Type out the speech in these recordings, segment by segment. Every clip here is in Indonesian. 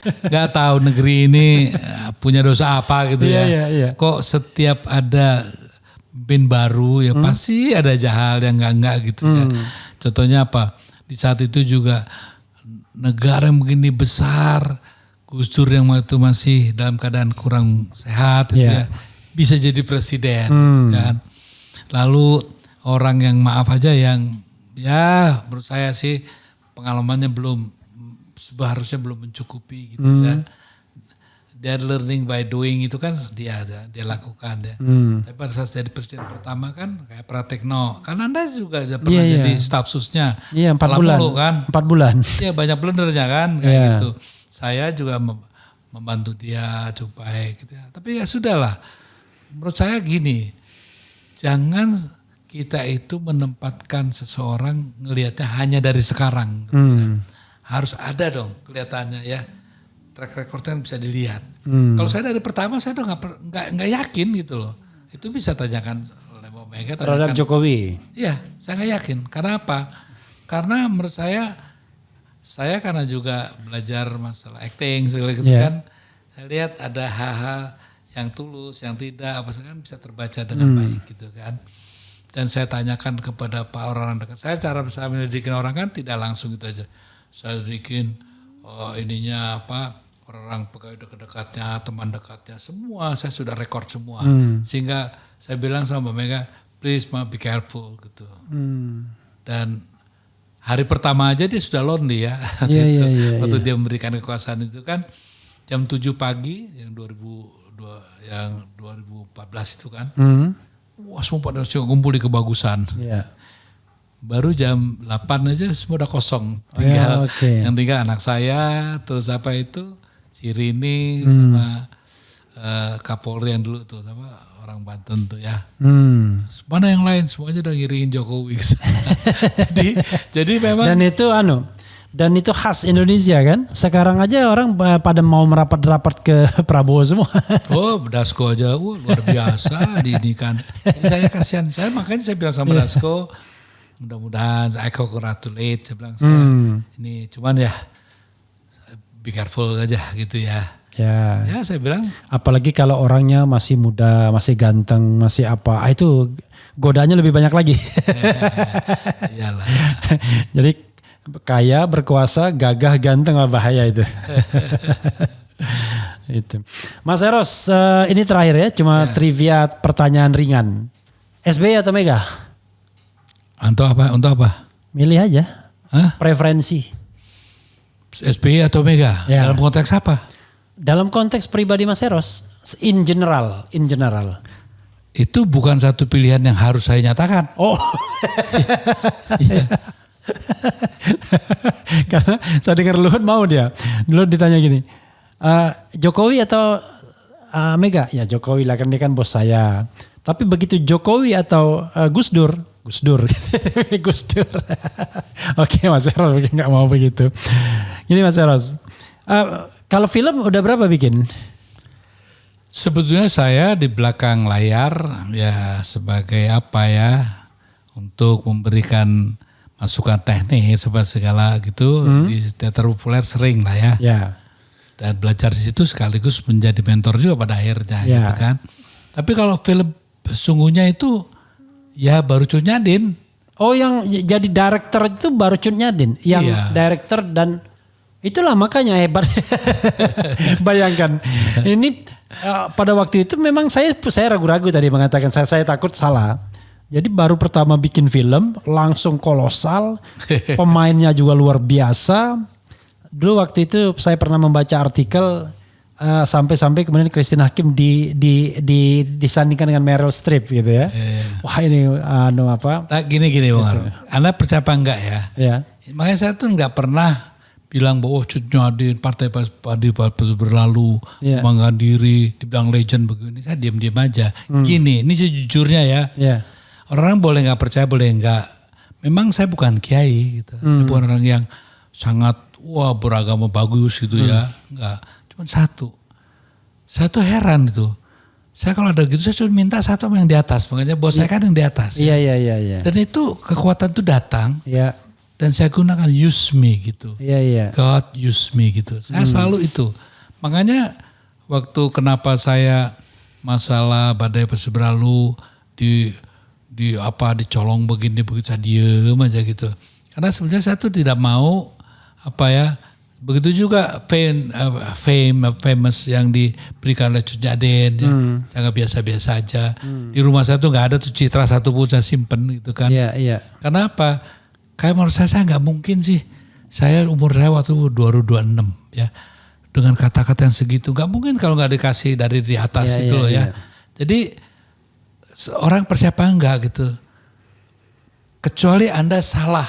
nggak tahu negeri ini punya dosa apa gitu ya. Iya. Kok setiap ada pemimpin baru ya pasti ada hal yang enggak gitu ya. Contohnya apa? Di saat itu juga negara yang begini besar, Gus Dur yang waktu itu masih dalam keadaan kurang sehat gitu ya, bisa jadi presiden kan. Lalu orang yang maaf aja yang ya menurut saya sih pengalamannya seharusnya belum mencukupi gitu ya. Dia learning by doing itu kan dia lakukan ya. Tapi pada saat jadi presiden pertama kan kayak Pratekno. Kan Anda juga pernah jadi staf susnya. Iya 4 bulan. Kan? 4 bulan. Iya banyak blendernya kan kayak gitu. Saya juga membantu dia supaya gitu ya. Tapi ya sudahlah. Menurut saya gini. Jangan kita itu menempatkan seseorang ngelihatnya hanya dari sekarang. Gitu ya. Harus ada dong kelihatannya ya. Track recordnya bisa dilihat. Kalau saya dari pertama saya udah nggak yakin gitu loh. Itu bisa tanyakan oleh Mbak Mega. Terhadap Jokowi. Iya, saya nggak yakin. Karena apa? Karena menurut saya karena juga belajar masalah acting segala gitu kan. Saya lihat ada hal-hal yang tulus, yang tidak, apa kan bisa terbaca dengan baik gitu kan. Dan saya tanyakan kepada orang dekat saya, cara saya menyelidikin orang kan tidak langsung gitu aja. Saya selidikin ininya apa, orang pegawai dekat-dekatnya, teman dekatnya, semua saya sudah rekord semua. Sehingga saya bilang sama Mbak Mega, please be careful gitu. Dan hari pertama aja dia sudah lonely ya. Waktu dia memberikan kekuasaan itu kan jam 7 pagi yang 2014 itu kan. Wah semua pada kumpul di Kebagusan. Baru jam 8 aja semua udah kosong. Tinggal yang tinggal anak saya, terus apa itu si Rini sama Kapolri yang dulu tuh sama orang Banten tuh ya. Mana yang lain semuanya udah ngiriin Jokowi. jadi memang dan itu khas Indonesia kan. Sekarang aja orang pada mau merapat-rapat ke Prabowo semua. Oh, Dasko aja luar biasa didikan. Saya kasihan. Makanya saya bilang sama Dasko, mudah-mudahan I congratulate. Saya bilang ini cuman ya be careful aja gitu ya. Ya saya bilang. Apalagi kalau orangnya masih muda, masih ganteng, masih apa. Itu godaannya lebih banyak lagi. Iyalah. Jadi kaya, berkuasa, gagah, ganteng, bahaya itu. Itu. Mas Eros, ini terakhir ya, cuma trivia pertanyaan ringan. SBY atau Mega? Untuk apa? Milih aja. Preferensi. SBY atau Mega? Ya. Dalam konteks apa? Dalam konteks pribadi Mas Eros, in general. Itu bukan satu pilihan yang harus saya nyatakan. Oh. Karena saya dengar Luhut mau dia. Luhut ditanya gini, Jokowi atau Mega? Ya Jokowi lah, kan dia kan bos saya. Tapi begitu Jokowi atau Gus Dur. Gus Dur. Oke Mas Eros nggak mau begitu. Ini Mas Eros, kalau film udah berapa bikin? Sebetulnya saya di belakang layar ya sebagai apa ya, untuk memberikan masukan teknis segala gitu di teater populer sering lah ya. Dan belajar di situ sekaligus menjadi mentor juga pada akhirnya gitu kan. Tapi kalau film sesungguhnya itu ya baru Cut Nyadin. Oh yang jadi director itu baru Cut Nyadin. Yang director dan itulah makanya hebat. Bayangkan ini pada waktu itu memang saya ragu-ragu tadi mengatakan saya takut salah. Jadi baru pertama bikin film langsung kolosal, pemainnya juga luar biasa. Dulu waktu itu saya pernah membaca artikel sampai kemudian Christine Hakim disandingkan dengan Meryl Streep gitu ya. Wah ini apa? Nah, gini Bang Arun. Anda percaya apa enggak ya? Makanya saya tuh enggak pernah bilang bahwa Cut Nyadin partai berlalu menghadiri dibilang legend begini. Saya diam-diam aja. Gini, ini sejujurnya ya. Orang boleh nggak percaya, boleh nggak. Memang saya bukan kiai gitu. Saya bukan orang yang sangat beragama bagus gitu ya. Enggak. Cuma satu. Saya tuh heran itu. Saya kalau ada gitu saya cuma minta satu sama yang di atas. Makanya bos saya kan yang di atas. Iya. Dan itu kekuatan tuh datang. dan saya gunakan use me gitu. Iya. God use me gitu. Saya selalu itu. Makanya waktu kenapa saya masalah badai pasti berlalu dicolong begini begitu saya diem aja gitu. Karena sebenarnya saya tuh tidak mau begitu juga famous yang diberikan oleh Cut Nyaden ya. Saya nggak biasa-biasa aja. Di rumah saya tuh nggak ada tuh citra satu pun saya simpen gitu kan. Iya. Kenapa? Kayak menurut saya nggak mungkin sih. Saya umur saya waktu 2026 ya. Dengan kata-kata yang segitu nggak mungkin kalau nggak dikasih dari di atas itu loh ya. Jadi orang percaya apa enggak gitu. Kecuali Anda salah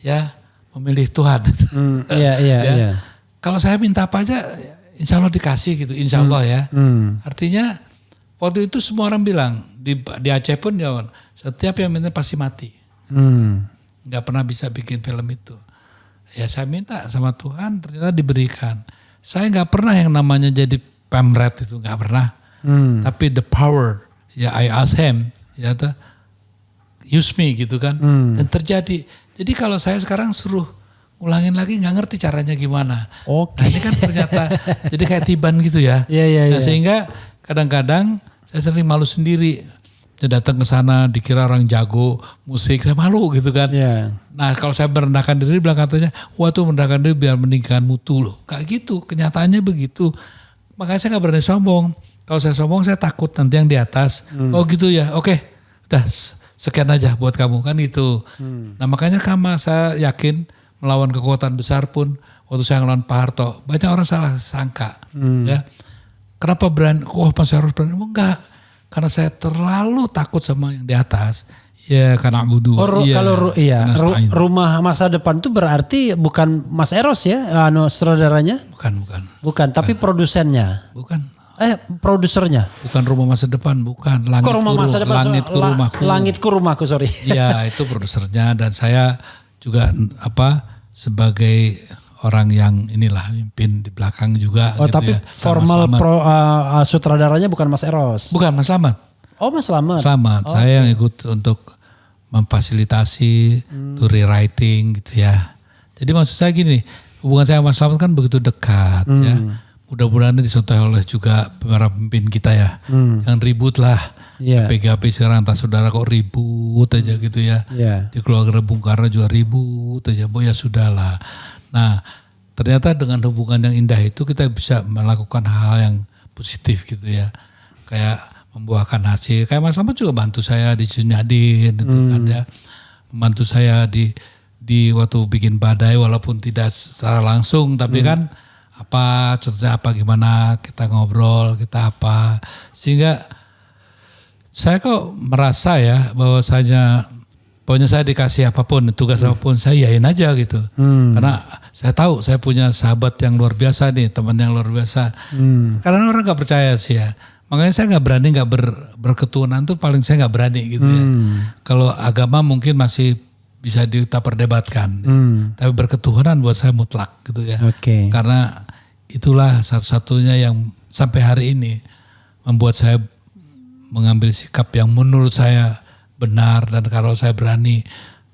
ya. Memilih Tuhan. Iya. Kalau saya minta apa aja, insya Allah dikasih gitu, insya Allah ya. Artinya waktu itu semua orang bilang di Aceh pun ya, setiap yang minta pasti mati. Nggak pernah bisa bikin film itu. Ya saya minta sama Tuhan, ternyata diberikan. Saya nggak pernah yang namanya jadi pamret itu, nggak pernah. Tapi the power, ya I ask him, ya use me gitu kan, dan terjadi. Jadi kalau saya sekarang suruh ulangin lagi nggak ngerti caranya gimana. Nah ini kan ternyata jadi kayak tiban gitu ya. Iya. Sehingga kadang-kadang saya sering malu sendiri. Saya datang ke sana dikira orang jago musik, saya malu gitu kan. Yeah. Nah kalau saya merendahkan diri bilang katanya, wah tuh merendahkan diri biar meninggikan mutu loh. Kayak gitu, kenyataannya begitu. Makanya saya nggak berani sombong. Kalau saya sombong saya takut nanti yang di atas. Oh gitu ya, oke. Udah sekian aja buat kamu kan itu. Nah makanya saya yakin melawan kekuatan besar pun waktu saya ngelawan Pak Harto banyak orang salah sangka. Ya. Kenapa berani? Mas Eros berani? Enggak. Karena saya terlalu takut sama yang di atas. Ya karena budu. Rumah masa depan itu berarti bukan Mas Eros ya, saudaranya? Bukan, tapi produsennya. Bukan. Produsernya. Bukan rumah masa depan, bukan. Langitku rumahku, sorry. Iya, itu produsernya dan saya juga sebagai orang yang mimpin di belakang juga. Oh, gitu tapi ya. Formal sutradaranya bukan Mas Eros. Bukan, Mas Slamet. Oh, Mas Slamet. Saya yang ikut untuk memfasilitasi to rewriting gitu ya. Jadi maksud saya gini, hubungan saya sama Mas Slamet kan begitu dekat ya. Mudah-mudahan dicontoh oleh juga para pemimpin kita ya. Jangan ribut lah. PGP sekarang antar saudara kok ribut aja gitu ya. Di keluarga Bung Karno juga ribut aja. Ya sudahlah. Nah ternyata dengan hubungan yang indah itu kita bisa melakukan hal yang positif gitu ya. Kayak membuahkan hasil. Kayak Mas Slamet juga bantu saya di Junyadin gitu kan ya. Membantu saya di waktu bikin badai walaupun tidak secara langsung tapi kan contohnya gimana kita ngobrol, kita sehingga saya kok merasa ya bahwasanya pokoknya saya dikasih apapun, tugas apapun saya yain aja gitu. Karena saya tahu saya punya sahabat yang luar biasa nih, teman yang luar biasa. Karena orang gak percaya sih ya. Makanya saya gak berani berketuhanan tuh paling saya gak berani gitu ya. Kalau agama mungkin masih bisa kita perdebatkan. Tapi berketuhanan buat saya mutlak gitu ya. Karena itulah satu-satunya yang sampai hari ini membuat saya mengambil sikap yang menurut saya benar. Dan kalau saya berani,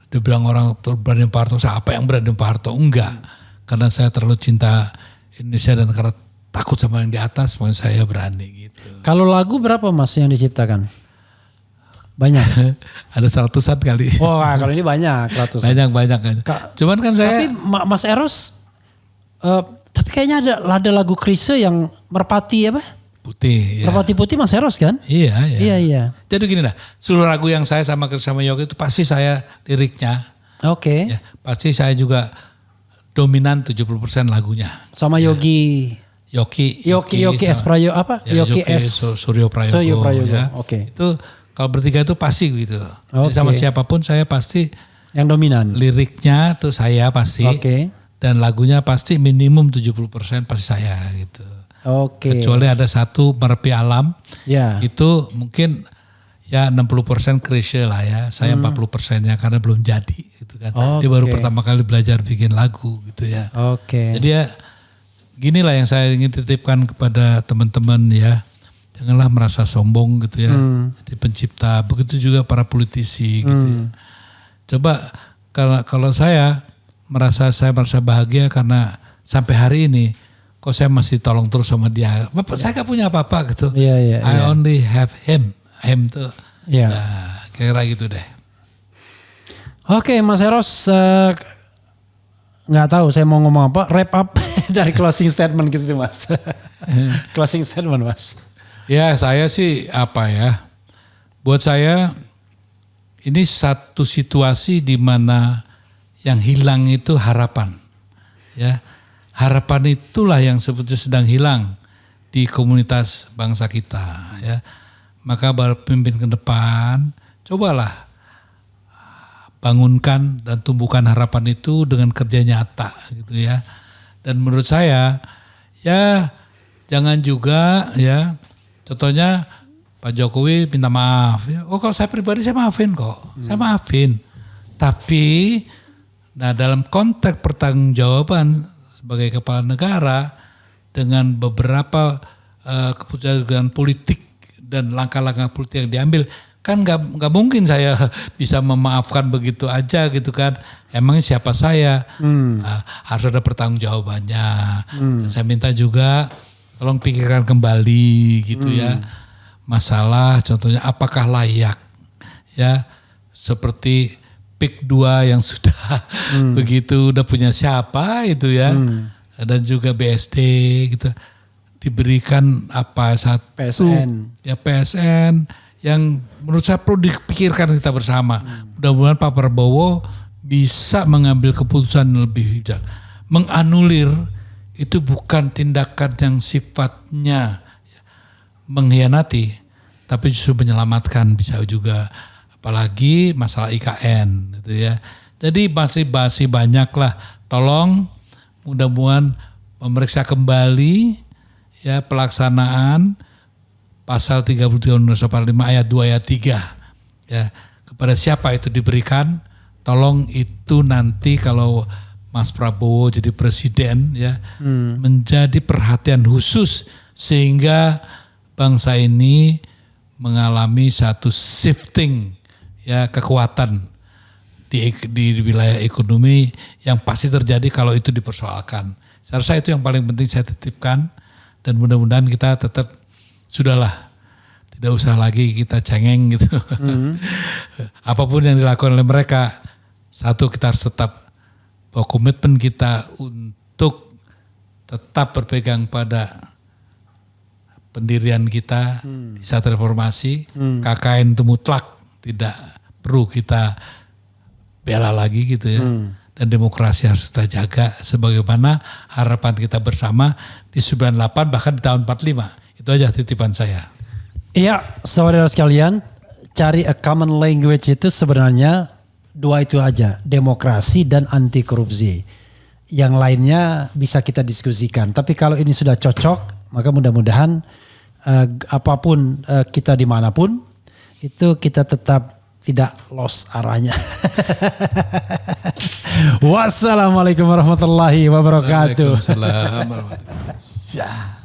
dibilang orang berani Pak Harto, saya apa yang berani Pak Harto? Enggak. Karena saya terlalu cinta Indonesia dan karena takut sama yang di atas, makanya saya berani gitu. Kalau lagu berapa Mas yang diciptakan? Banyak. Ada 100-an kali. Wah, kalau ini banyak, ratusan. Banyak. Cuman kan saya. Tapi Mas Eros, tapi kayaknya ada lagu Chrisye yang Merpati Putih. Ya. Merpati Putih Mas Eros kan? Iya. Jadi gini lah, seluruh lagu yang saya sama Yogi itu pasti saya liriknya. Oke. Ya, pasti saya juga dominan 70% lagunya. Sama Yogi. Yogi S. Prayogo Yogi S. Suryo Prayogo. Ya. Oke. Itu kalau bertiga itu pasti gitu. Jadi sama siapapun saya pasti yang dominan. Liriknya tuh saya pasti. Dan lagunya pasti minimum 70% pasti saya gitu. Kecuali ada satu Merepi Alam. Itu mungkin ya 60% Chrisye lah ya. Saya 40%-nya karena belum jadi gitu kan. Dia baru pertama kali belajar bikin lagu gitu ya. Jadi ya ginilah yang saya ingin titipkan kepada teman-teman ya. Janganlah merasa sombong gitu ya. Jadi pencipta, begitu juga para politisi gitu ya. Coba karena kalau saya merasa bahagia karena sampai hari ini kok saya masih tolong terus sama dia. Bapak, saya gak punya apa-apa gitu. I only have him tuh. Nah, kira gitu deh. Oke, Mas Eros, nggak tahu saya mau ngomong apa. Wrap up dari closing statement gitu, Mas. Closing statement, Mas. Ya, saya sih buat saya ini satu situasi di mana yang hilang itu harapan. Ya, harapan itulah yang sebetulnya sedang hilang di komunitas bangsa kita. Ya, maka pemimpin ke depan, cobalah bangunkan dan tumbuhkan harapan itu dengan kerja nyata gitu ya. Dan menurut saya ya jangan juga ya, contohnya Pak Jokowi minta maaf ya. Oh, kalau saya pribadi saya maafin kok. Saya maafin. Tapi dalam konteks pertanggungjawaban sebagai kepala negara dengan beberapa keputusan politik dan langkah-langkah politik yang diambil, kan nggak mungkin saya bisa memaafkan begitu aja gitu kan. Emangnya siapa saya? Harus ada pertanggungjawabannya. Saya minta juga tolong pikirkan kembali gitu ya. Masalah contohnya apakah layak ya, seperti PIK 2 yang sudah begitu udah punya siapa itu ya. Dan juga BSD gitu. Diberikan apa saat PSN. Ya PSN yang menurut saya perlu dipikirkan kita bersama. Mudah-mudahan Pak Prabowo bisa mengambil keputusan yang lebih bijak. Menganulir itu bukan tindakan yang sifatnya mengkhianati, tapi justru menyelamatkan bisa juga. Apalagi masalah IKN gitu ya. Jadi masih banyak lah. Tolong mudah-mudahan memeriksa kembali ya pelaksanaan Pasal 33 Undang-Undang 45 ayat 2 ayat 3 ya, kepada siapa itu diberikan. Tolong itu nanti kalau Mas Prabowo jadi presiden ya, menjadi perhatian khusus sehingga bangsa ini mengalami satu shifting ya, kekuatan di wilayah ekonomi yang pasti terjadi kalau itu dipersoalkan. Saya rasa itu yang paling penting saya titipkan, dan mudah-mudahan kita tetap sudahlah, tidak usah lagi kita cengeng gitu. Apapun yang dilakukan oleh mereka, satu kita harus tetap bahwa komitmen kita untuk tetap berpegang pada pendirian kita di saat reformasi. KKN itu mutlak, tidak perlu kita bela lagi gitu ya. Dan demokrasi harus kita jaga sebagaimana harapan kita bersama di 98 bahkan di tahun 45. Itu aja titipan saya. Iya, saudara sekalian, cari a common language itu sebenarnya dua itu aja, demokrasi dan anti korupsi. Yang lainnya bisa kita diskusikan. Tapi kalau ini sudah cocok, maka mudah-mudahan apapun kita dimanapun, itu kita tetap tidak lost arahnya. Wassalamualaikum warahmatullahi wabarakatuh. Waalaikumsalam warahmatullahi wabarakatuh.